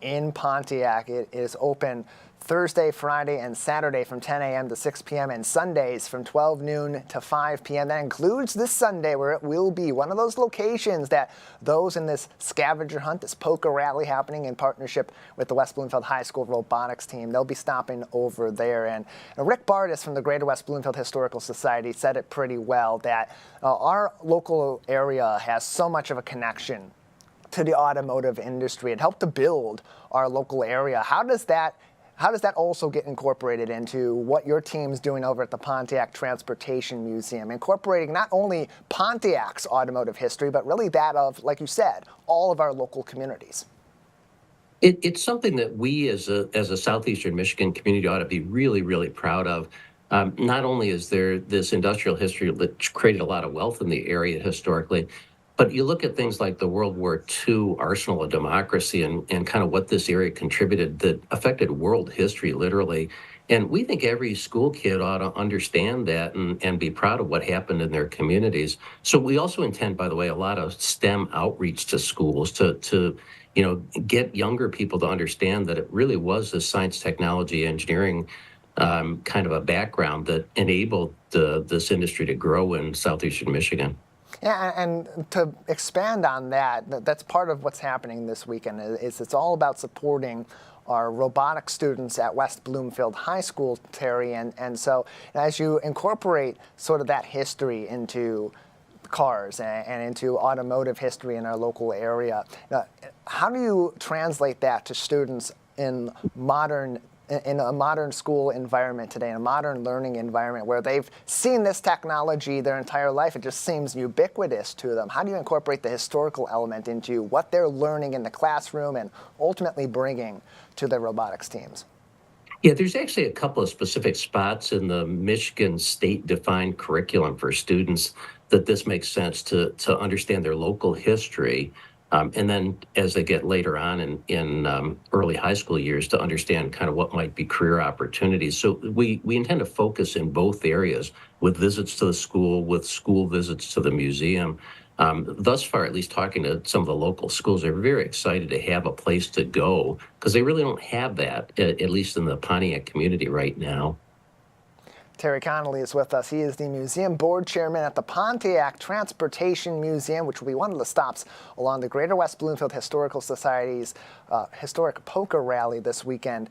in Pontiac, it is open Thursday, Friday, and Saturday from 10 a.m. to 6 p.m. and Sundays from 12 noon to 5 p.m. That includes this Sunday, where it will be one of those locations that those in this scavenger hunt, this poker rally happening in partnership with the West Bloomfield High School robotics team, they'll be stopping over there. And Rick Bardis from the Greater West Bloomfield Historical Society said it pretty well, that our local area has so much of a connection to the automotive industry. It helped to build our local area. How does that also get incorporated into what your team's doing over at the Pontiac Transportation Museum, incorporating not only Pontiac's automotive history, but really that of, like you said, all of our local communities? It's something that we as a Southeastern Michigan community ought to be really, really proud of. Not only is there this industrial history that created a lot of wealth in the area historically, but you look at things like the World War II arsenal of democracy and kind of what this area contributed that affected world history, literally. And we think every school kid ought to understand that and be proud of what happened in their communities. So we also intend, by the way, a lot of STEM outreach to schools to get younger people to understand that it really was this science, technology, engineering kind of a background that enabled this industry to grow in Southeastern Michigan. Yeah, and to expand on that, that's part of what's happening this weekend. It's all about supporting our robotic students at West Bloomfield High School, Terry. And so as you incorporate sort of that history into cars and into automotive history in our local area, how do you translate that to students in a modern school environment today, in a modern learning environment where they've seen this technology their entire life? It just seems ubiquitous to them. How do you incorporate the historical element into what they're learning in the classroom and ultimately bringing to their robotics teams? Yeah, there's actually a couple of specific spots in the Michigan state-defined curriculum for students that this makes sense to understand their local history. And then as they get later on in early high school years to understand kind of what might be career opportunities. So we intend to focus in both areas with visits to the school, with school visits to the museum. Thus far, at least talking to some of the local schools, they're very excited to have a place to go because they really don't have that, at least in the Pontiac community right now. Terry Connolly is with us. He is the museum board chairman at the Pontiac Transportation Museum, which will be one of the stops along the Greater West Bloomfield Historical Society's historic poker rally this weekend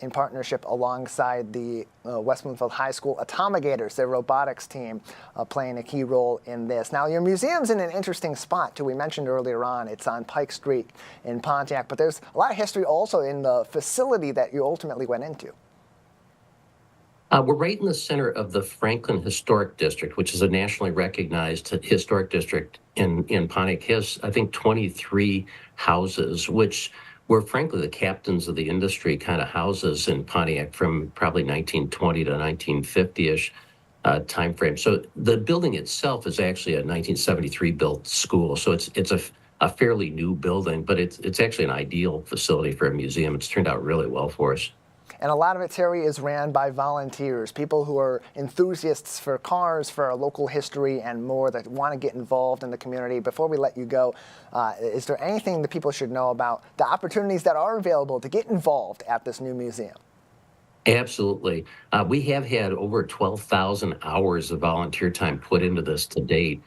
in partnership alongside the West Bloomfield High School Atomigators, their robotics team, playing a key role in this. Now, your museum's in an interesting spot, too. We mentioned earlier on it's on Pike Street in Pontiac, but there's a lot of history also in the facility that you ultimately went into. We're right in the center of the Franklin Historic District, which is a nationally recognized historic district in Pontiac. It has, I think, 23 houses, which were frankly the captains of the industry kind of houses in Pontiac from probably 1920 to 1950-ish time frame. So the building itself is actually a 1973 built school. So it's a a fairly new building, but it's actually an ideal facility for a museum. It's turned out really well for us. And a lot of it, Terry, is ran by volunteers, people who are enthusiasts for cars, for our local history, and more, that want to get involved in the community. Before we let you go, is there anything that people should know about the opportunities that are available to get involved at this new museum? Absolutely. We have had over 12,000 hours of volunteer time put into this to date.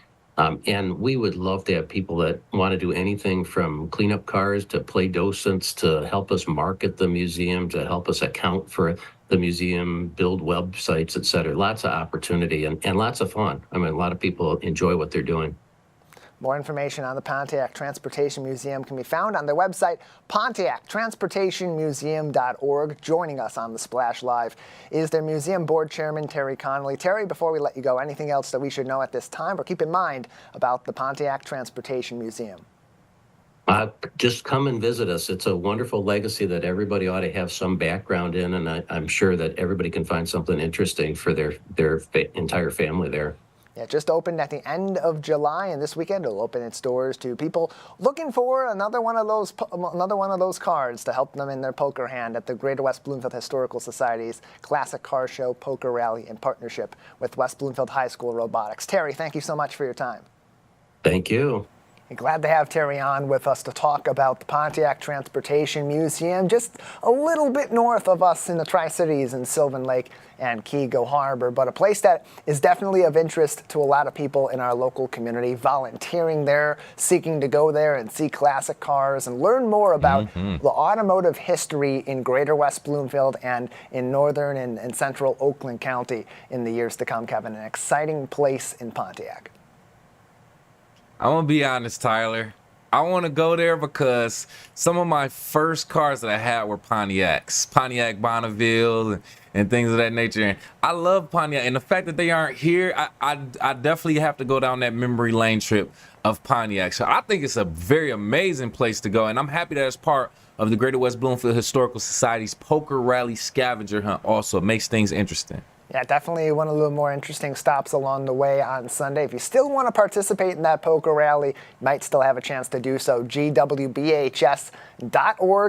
And we would love to have people that want to do anything from clean up cars to play docents, to help us market the museum, to help us account for the museum, build websites, et cetera. Lots of opportunity and lots of fun. I mean, a lot of people enjoy what they're doing. More information on the Pontiac Transportation Museum can be found on their website, pontiactransportationmuseum.org. Joining us on the Splash Live is their museum board chairman, Terry Connolly. Terry, before we let you go, anything else that we should know at this time or keep in mind about the Pontiac Transportation Museum? Just come and visit us. It's a wonderful legacy that everybody ought to have some background in, and I'm sure that everybody can find something interesting for their entire family there. Yeah, it just opened at the end of July, and this weekend it'll open its doors to people looking for another one of those cards to help them in their poker hand at the Greater West Bloomfield Historical Society's Classic Car Show Poker Rally in partnership with West Bloomfield High School Robotics. Terry, thank you so much for your time. Thank you. Glad to have Terry on with us to talk about the Pontiac Transportation Museum, just a little bit north of us in the Tri-Cities in Sylvan Lake and Keego Harbor, but a place that is definitely of interest to a lot of people in our local community, volunteering there, seeking to go there and see classic cars and learn more about the automotive history in Greater West Bloomfield and in northern and central Oakland County in the years to come, Kevin. An exciting place in Pontiac. I'm gonna be honest, Tyler. I want to go there because some of my first cars that I had were Pontiacs, Pontiac Bonneville and things of that nature. And I love Pontiac, and the fact that they aren't here, I definitely have to go down that memory lane trip of Pontiac. So I think it's a very amazing place to go, and I'm happy that it's part of the Greater West Bloomfield Historical Society's Poker Rally Scavenger Hunt. Also, it makes things interesting. Yeah, definitely one of the more interesting stops along the way on Sunday. If you still want to participate in that poker rally, you might still have a chance to do so. gwbhs.org.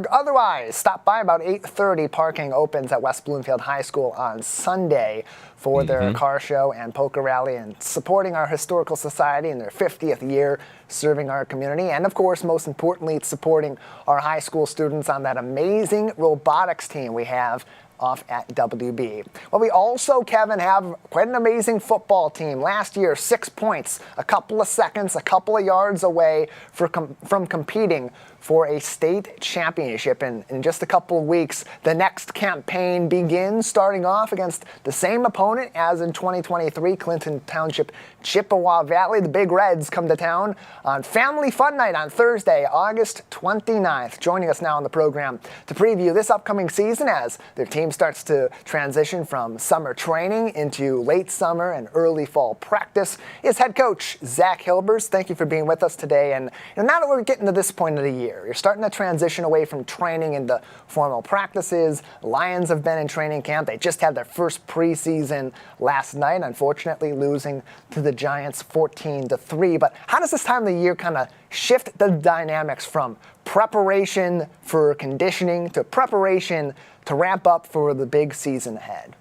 Otherwise, stop by about 8:30. Parking opens at West Bloomfield High School on Sunday for their car show and poker rally, and supporting our historical society in their 50th year serving our community. And of course, most importantly, it's supporting our high school students on that amazing robotics team we have off at WB. Well, we also, Kevin, have quite an amazing football team. Last year, 6 points, a couple of seconds, a couple of yards away from competing for a state championship. And in just a couple of weeks, the next campaign begins, starting off against the same opponent as in 2023, Clinton Township, Chippewa Valley. The Big Reds come to town on Family Fun Night on Thursday, August 29th. Joining us now on the program to preview this upcoming season as their team starts to transition from summer training into late summer and early fall practice is head coach Zach Hilbers. Thank you for being with us today. And now that we're getting to this point of the year, you're starting to transition away from training into formal practices. Lions have been in training camp. They just had their first preseason last night, unfortunately losing to the Giants 14-3. But how does this time of the year kind of shift the dynamics from preparation for conditioning to preparation to ramp up for the big season ahead?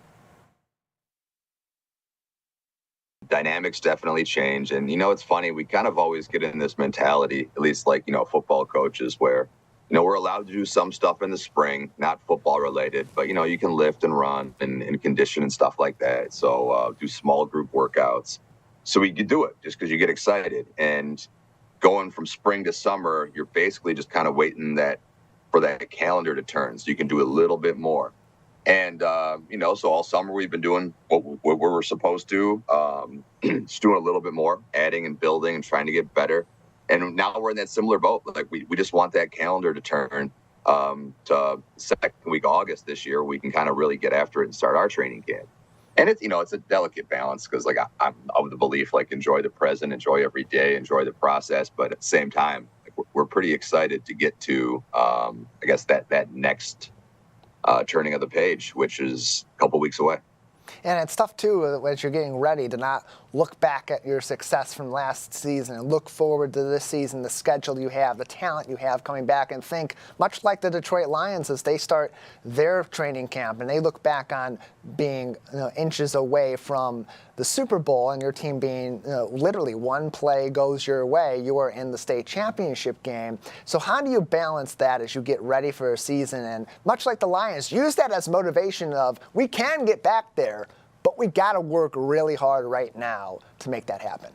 Dynamics definitely change. And, it's funny, we kind of always get in this mentality, at least like, football coaches, where, we're allowed to do some stuff in the spring, not football related, but, you can lift and run and condition and stuff like that. So do small group workouts. So we could do it just because you get excited. And going from spring to summer, you're basically just kind of waiting for that calendar to turn so you can do a little bit more. And, so all summer we've been doing what we're supposed to, just doing a little bit more, adding and building and trying to get better. And now we're in that similar boat. Like we just want that calendar to turn to second week of August this year. We can kind of really get after it and start our training camp. And it's, it's a delicate balance because like I'm of the belief, like enjoy the present, enjoy every day, enjoy the process. But at the same time, like, we're pretty excited to get to, I guess that next turning of the page, which is a couple weeks away. And it's tough, too, as you're getting ready to not look back at your success from last season and look forward to this season, the schedule you have, the talent you have coming back, and think, much like the Detroit Lions as they start their training camp and they look back on being inches away from the Super Bowl and your team being literally one play goes your way, you are in the state championship game. So how do you balance that as you get ready for a season? And much like the Lions, use that as motivation of, we can get back there, but we got to work really hard right now to make that happen.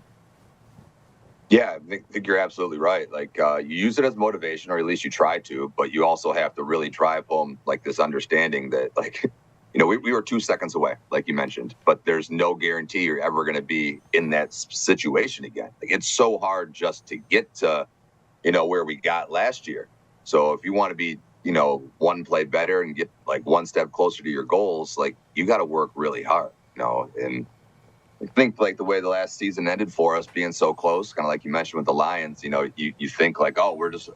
Yeah, I think you're absolutely right. Like, you use it as motivation, or at least you try to, but you also have to really drive home, like, this understanding that, like, we were 2 seconds away, like you mentioned, but there's no guarantee you're ever going to be in that situation again. Like, it's so hard just to get to, where we got last year. So if you want to be, one play better and get, like, one step closer to your goals, like, you got to work really hard, and I think, like, the way the last season ended for us, being so close, kind of like you mentioned with the Lions, you think, like, oh, we're just,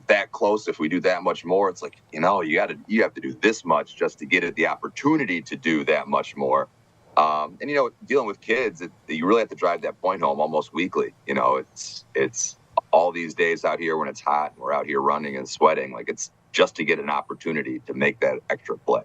that close. If we do that much more, it's like, you have to do this much just to get it the opportunity to do that much more. And, dealing with kids, you really have to drive that point home almost weekly. It's all these days out here when it's hot and we're out here running and sweating, like, it's just to get an opportunity to make that extra play.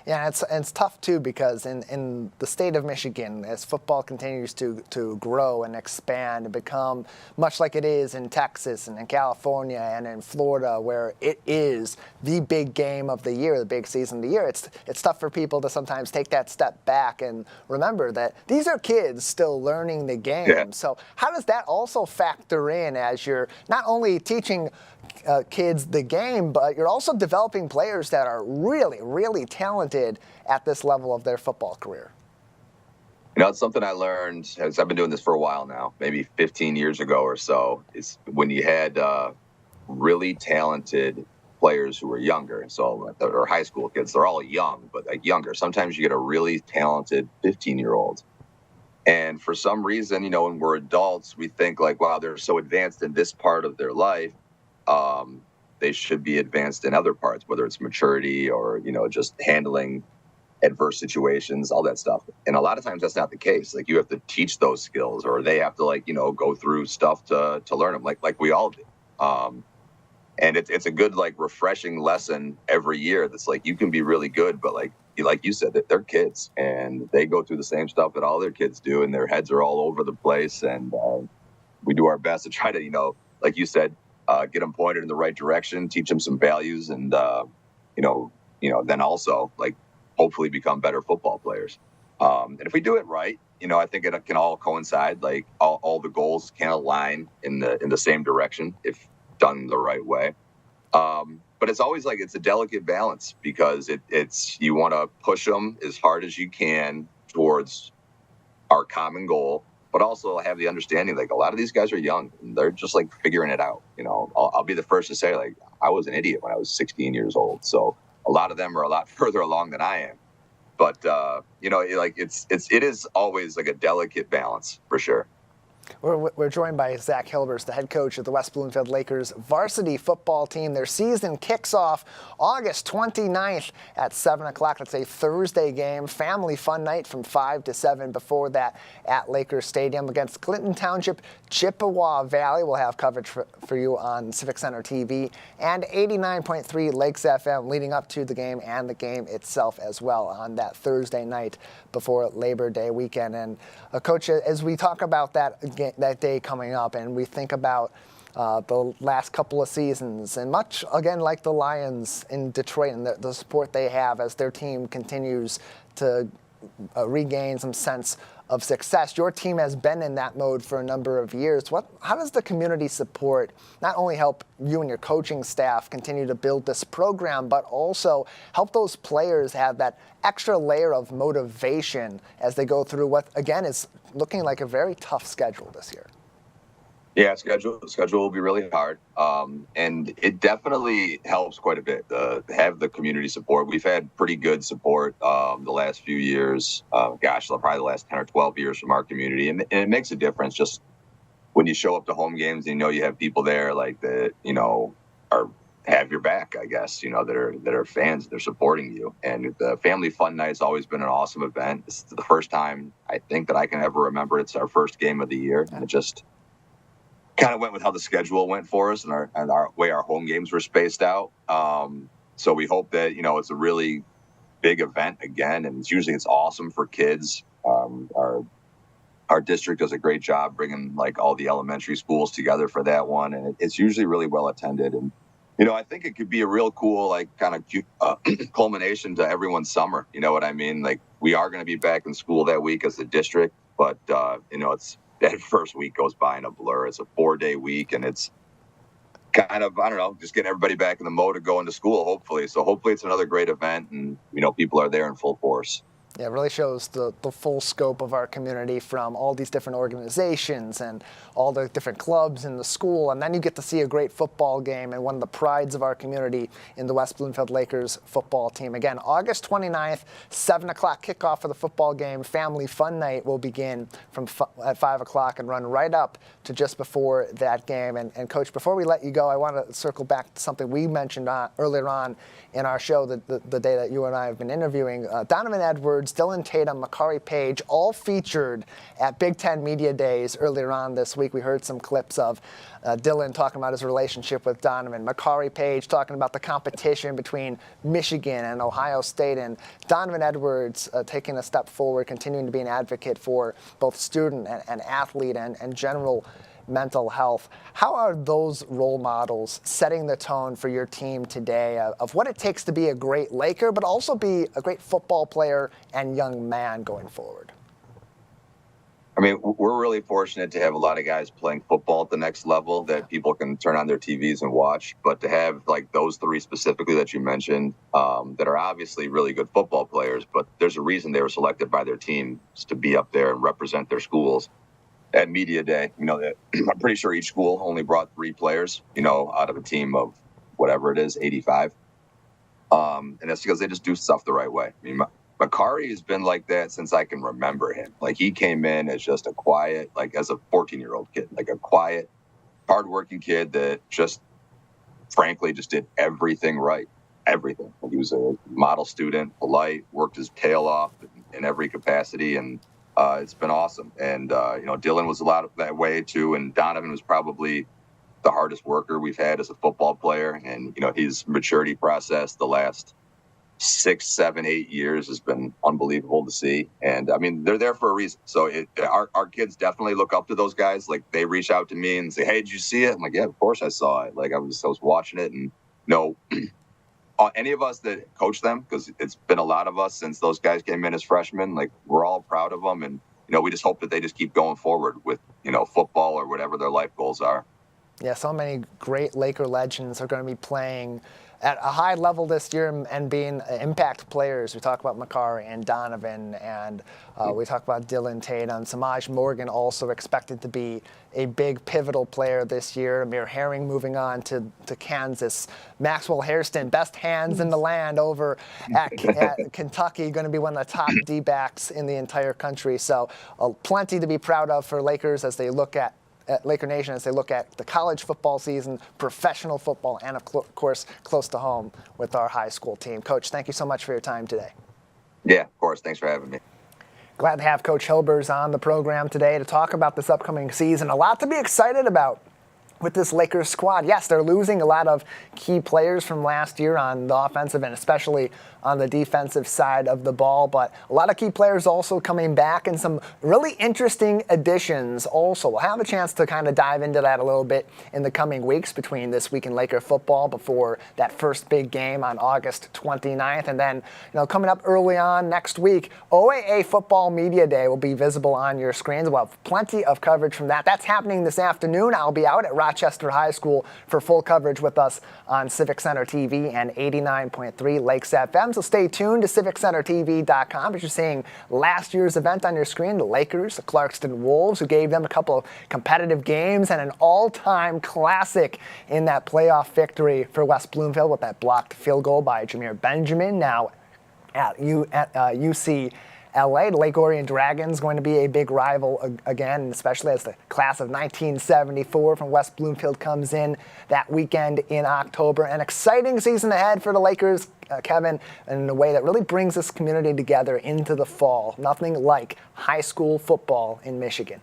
Yeah, it's tough, too, because in the state of Michigan, as football continues to grow and expand and become much like it is in Texas and in California and in Florida, where it is the big game of the year, the big season of the year, it's tough for people to sometimes take that step back and remember that these are kids still learning the game. Yeah. So how does that also factor in as you're not only teaching kids the game, but you're also developing players that are really, really talented at this level of their football career? It's something I learned as I've been doing this for a while now, maybe 15 years ago or so, is when you had really talented players who were younger, so or high school kids, they're all young, but like younger. Sometimes you get a really talented 15-year-old. And for some reason, when we're adults, we think like, wow, they're so advanced in this part of their life. They should be advanced in other parts, whether it's maturity or, just handling adverse situations, all that stuff. And a lot of times that's not the case. Like, you have to teach those skills, or they have to, go through stuff to learn them, like we all do. And it's a good, refreshing lesson every year. That's like, you can be really good, but like you said, that they're kids and they go through the same stuff that all their kids do, and their heads are all over the place. And we do our best to try to, like you said, get them pointed in the right direction, teach them some values, and then also hopefully become better football players. And if we do it right, I think it can all coincide. Like all the goals can align in the same direction if done the right way. But it's always it's a delicate balance, because it's you want to push them as hard as you can towards our common goal, but also have the understanding, a lot of these guys are young and they're just figuring it out. I'll be the first to say, I was an idiot when I was 16 years old. So a lot of them are a lot further along than I am. But, it is always a delicate balance for sure. We're joined by Zach Hilbers, the head coach of the West Bloomfield Lakers varsity football team. Their season kicks off August 29th at 7 o'clock. That's a Thursday game. Family fun night from 5 to 7 before that at Lakers Stadium against Clinton Township. Chippewa Valley will have coverage for you on Civic Center TV and 89.3 Lakes FM leading up to the game and the game itself as well on that Thursday night before Labor Day weekend. And Coach, as we talk about that day coming up and we think about the last couple of seasons, and much, again, like the Lions in Detroit and the support they have as their team continues to regain some sense of success. Your team has been in that mode for a number of years. How does the community support not only help you and your coaching staff continue to build this program, but also help those players have that extra layer of motivation as they go through what, again, is looking like a very tough schedule this year? Yeah, schedule will be really hard. And it definitely helps quite a bit to have the community support. We've had pretty good support the last few years. Probably the last 10 or 12 years from our community. And it makes a difference just when you show up to home games and you have people there that, are have your back, I guess, that are fans, they're supporting you. And the Family Fun Night's always been an awesome event. This is the first time I think that I can ever remember it's our first game of the year. And it just kind of went with how the schedule went for us and our way our home games were spaced out. So we hope that, it's a really big event again. And it's awesome for kids. Our district does a great job bringing like all the elementary schools together for that one. And it's usually really well attended. And, I think it could be a real cool, like kind of cute, culmination to everyone's summer. You know what I mean? Like we are going to be back in school that week as a district, but it's that first week goes by in a blur. It's a 4-day week and it's kind of, I don't know, just getting everybody back in the mode of going to school, hopefully. So hopefully it's another great event and, people are there in full force. Yeah, it really shows the full scope of our community from all these different organizations and all the different clubs in the school. And then you get to see a great football game and one of the prides of our community in the West Bloomfield Lakers football team. Again, August 29th, 7 o'clock kickoff for the football game. Family Fun Night will begin at 5 o'clock and run right up to just before that game. And Coach, before we let you go, I want to circle back to something we mentioned earlier on in our show, the day that you and I have been interviewing. Donovan Edwards, Dylan Tatum, Makari Page, all featured at Big Ten Media Days earlier on this week. We heard some clips of Dylan talking about his relationship with Donovan, Makari Page talking about the competition between Michigan and Ohio State, and Donovan Edwards taking a step forward, continuing to be an advocate for both student and athlete and general mental health. How are those role models setting the tone for your team today of what it takes to be a great Laker, but also be a great football player and young man going forward? I mean, we're really fortunate to have a lot of guys playing football at the next level that people can turn on their TVs and watch. But to have like those three specifically that you mentioned that are obviously really good football players, but there's a reason they were selected by their teams to be up there and represent their schools. At Media Day, I'm pretty sure each school only brought 3 players, out of a team of whatever it is, 85. And that's because they just do stuff the right way. I mean, Makari has been like that since I can remember him. Like he came in as just a quiet, like as a 14-year-old kid, like a quiet, hardworking kid that just, frankly, just did everything right. Everything. He was a model student, polite, worked his tail off in every capacity, and it's been awesome. And, Dylan was a lot of that way too. And Donovan was probably the hardest worker we've had as a football player. And, his maturity process the last 6, 7, 8 years has been unbelievable to see. And I mean, they're there for a reason. So our kids definitely look up to those guys. Like they reach out to me and say, "Hey, did you see it?" I'm like, "Yeah, of course I saw it." Like I was watching it, and any of us that coach them, because it's been a lot of us since those guys came in as freshmen, like we're all proud of them. And, we just hope that they just keep going forward with, football or whatever their life goals are. Yeah, so many great Laker legends are going to be playing at a high level this year and being impact players. We talk about Makari and Donovan, and we talk about Dylan Tatum. Samaj Morgan also expected to be a big pivotal player this year. Amir Herring moving on to Kansas. Maxwell Hairston, best hands in the land over at Kentucky, going to be one of the top D-backs in the entire country. So plenty to be proud of for Lakers as they look at Laker Nation as they look at the college football season, professional football, and of course, close to home with our high school team. Coach, thank you so much for your time today. Yeah, of course. Thanks for having me. Glad to have Coach Hilbers on the program today to talk about this upcoming season. A lot to be excited about with this Lakers squad. Yes, they're losing a lot of key players from last year on the offensive and especially on the defensive side of the ball, but a lot of key players also coming back and some really interesting additions also. We'll have a chance to kind of dive into that a little bit in the coming weeks between this week in Laker football before that first big game on August 29th. And then, coming up early on next week, OAA Football Media Day will be visible on your screens. We'll have plenty of coverage from that. That's happening this afternoon. I'll be out at Rochester High School for full coverage with us on Civic Center TV and 89.3 Lakes FM. So stay tuned to CivicCenterTV.com. But you're seeing last year's event on your screen, the Lakers, the Clarkston Wolves, who gave them a couple of competitive games and an all-time classic in that playoff victory for West Bloomfield with that blocked field goal by Jameer Benjamin, now at UC LA. The Lake Orion Dragons going to be a big rival again, especially as the class of 1974 from West Bloomfield comes in that weekend in October. An exciting season ahead for the Lakers, Kevin, in a way that really brings this community together into the fall. Nothing like high school football in Michigan.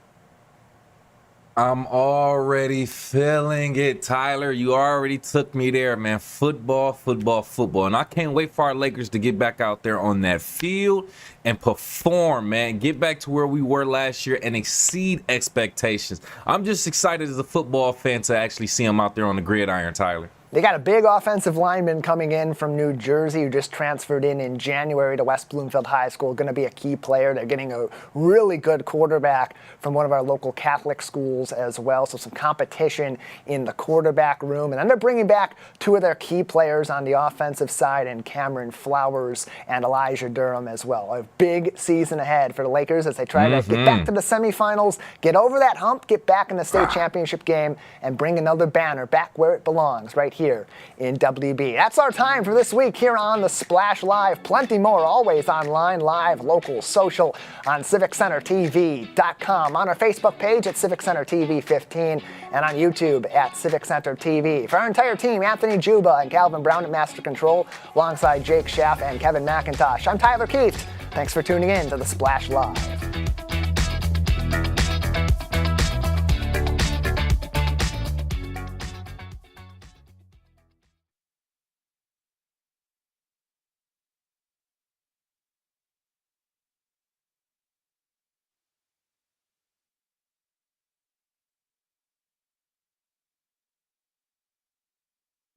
I'm already feeling it, Tyler. You already took me there, man. Football, football, football. And I can't wait for our Lakers to get back out there on that field and perform, man. Get back to where we were last year and exceed expectations. I'm just excited as a football fan to actually see them out there on the gridiron, Tyler. They got a big offensive lineman coming in from New Jersey who just transferred in January to West Bloomfield High School. Going to be a key player. They're getting a really good quarterback from one of our local Catholic schools as well. So some competition in the quarterback room. And then they're bringing back two of their key players on the offensive side, and Cameron Flowers and Elijah Durham as well. A big season ahead for the Lakers as they try to get back to the semifinals, get over that hump, get back in the state championship game, and bring another banner back where it belongs, right here in WB. That's our time for this week here on the Splash Live. Plenty more always online, live, local, social on CivicCenterTV.com, on our Facebook page at Civic Center TV 15, and on YouTube at Civic Center TV. For our entire team, Anthony Juba and Calvin Brown at Master Control, alongside Jake Schaff and Kevin McIntosh, I'm Tyler Keith. Thanks for tuning in to the Splash Live.